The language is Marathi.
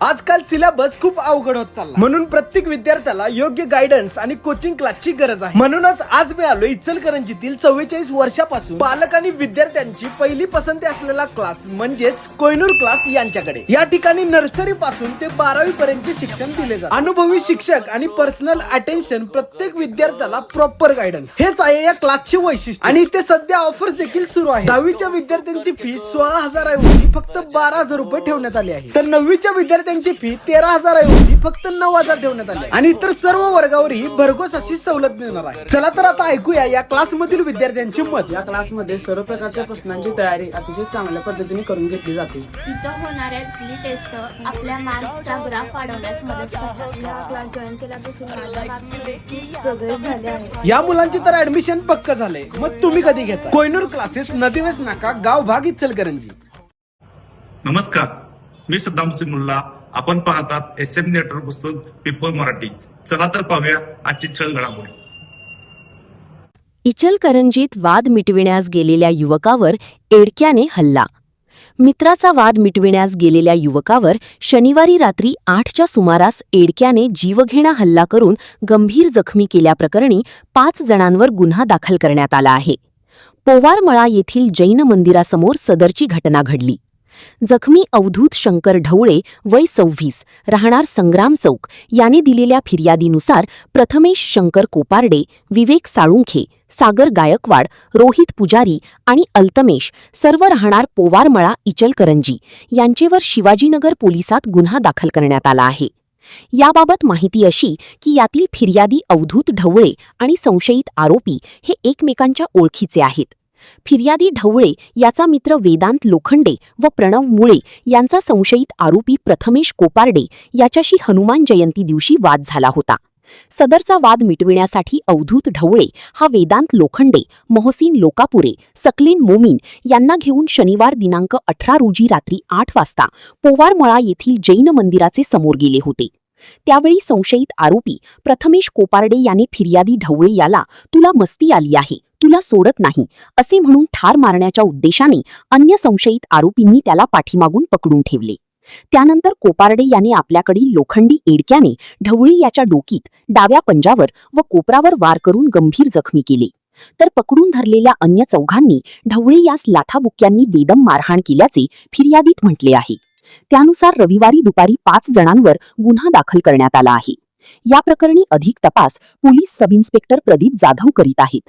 आजकाल सिलेबस खूप अवघड होत चालला, म्हणून प्रत्येक विद्यार्थ्याला योग्य गायडन्स आणि कोचिंग क्लासची गरज आहे। म्हणूनच आज मी आलो इचलकरंजीतील 44 वर्षापासून पालक आणि विद्यार्थ्यांची पहिली पसंती असलेला क्लास म्हणजेच कोहिनूर क्लास यांच्याकडे। या ठिकाणी नर्सरी पासून ते 12वी पर्यंतचे शिक्षण दिले जाते। अनुभवी शिक्षक आणि पर्सनल अटेन्शन, प्रत्येक विद्यार्थ्याला प्रॉपर गायडन्स, हेच आहे या क्लासचे वैशिष्ट्य। आणि इथे सध्या ऑफर्स देखील सुरू आहे। 10वीच्या विद्यार्थ्यांची फी 16,000 ऐवजी फक्त 12,000 रुपये ठेवण्यात आली आहे, तर 9वीच्या विद्यार्थ्यांची फी 13,000 ऐवजी फक्त 9,000 ठेवण्यात आली आहे। आणि इतर सर्व वर्गावरही भरघोस अशी सवलत मिळणार आहे। चला तर आता ऐकूया या क्लास मधील विद्यार्थ्यांचे मत। या क्लासमध्ये सर्व प्रकारच्या प्रश्नांची तयारी अतिशय चांगल्या पद्धतीने करून घेतली जाते। इथं होणाऱ्या टेस्ट आपल्या मार्क्सचा ग्राफ वाढवण्यास मदत करतात। या क्लास जॉईन केल्यापासून माझ्या मार्क्समध्ये खूप प्रोग्रेस झाले आहे। या मुलांची तर ऍडमिशन पक्क झाले, मग तुम्ही कधी घेता? कोहिनूर क्लासेस, नदीवेस नाका, गाव भाग, इचलकरंजी। नमस्कार, मी सद्दाम सिंग मुल्ला। आपण पाहतात SM नेटवर्क पुस्तक पीपल मराठी। चला तर पाहूया आजची ठळक घडामोडी। इचलकरंजीत वाद मिटविण्यास गेलेल्या युवकावर एडक्याने हल्ला। मित्राचा वाद मिटविण्यास गेलेल्या युवकावर शनिवारी रात्री 8च्या सुमारास एडक्याने जीवघेणा हल्ला करून गंभीर जखमी केल्याप्रकरणी 5 जणांवर गुन्हा दाखल करण्यात आला आहे। पोवारमळा येथील जैन मंदिरासमोर सदरची घटना घडली। जखमी अवधूत शंकर ढवळे, वय 26, राहणार संग्राम चौक, याने दिलेल्या फिर्यादीनुसार प्रथमेश शंकर कोपारडे, विवेक साळुंखे, सागर गायकवाड, रोहित पुजारी आणि अल्तमेश, सर्व राहणार पोवारमळा, इचलकरंजी, यांचेवर शिवाजीनगर पोलिसात गुन्हा दाखल करण्यात आला आहे। याबाबत माहिती अशी की यातील फिर्यादी अवधूत ढवळे आणि संशयित आरोपी हे एकमेकांच्या ओळखीचे आहेत। फिर्यादी ढवळे याचा मित्र वेदांत लोखंडे व प्रणव मुळे यांचा संशयित आरोपी प्रथमेश कोपारडे याच्याशी हनुमान जयंती दिवशी वाद झाला होता। सदरचा वाद मिटविण्यासाठी अवधूत ढवळे हा वेदांत लोखंडे, मोहसिन लोकापुरे, सकलेन मोमीन यांना घेऊन शनिवार दिनांक 18 रोजी रात्री 8 वाजता पोवारमळा येथील जैन मंदिराचे समोर गेले होते। त्यावेळी संशयित आरोपी प्रथमेश कोपारडे याने फिर्यादी ढवळे याला "तुला मस्ती आली आहे, तुला सोडत नाही" असे म्हणून ठार मारण्याच्या उद्देशाने अन्य संशयित आरोपींनी त्याला पाठीमागून पकडून ठेवले। त्यानंतर कोपारडे याने आपल्याकडील लोखंडी एडक्याने ढवळे याच्या डोकीत, डाव्या पंजावर व कोपरावर वार करून गंभीर जखमी केले। तर पकडून धरलेल्या अन्य चौघांनी ढवळे यास लाथाबुक्क्यांनी बेदम मारहाण केल्याचे फिर्यादीत म्हटले आहे। त्यानुसार रविवारी दुपारी 5 जणांवर गुन्हा दाखल करण्यात आला आहे। या प्रकरणी अधिक तपास police sub inspector Pradeep Jadhav करीत आहेत।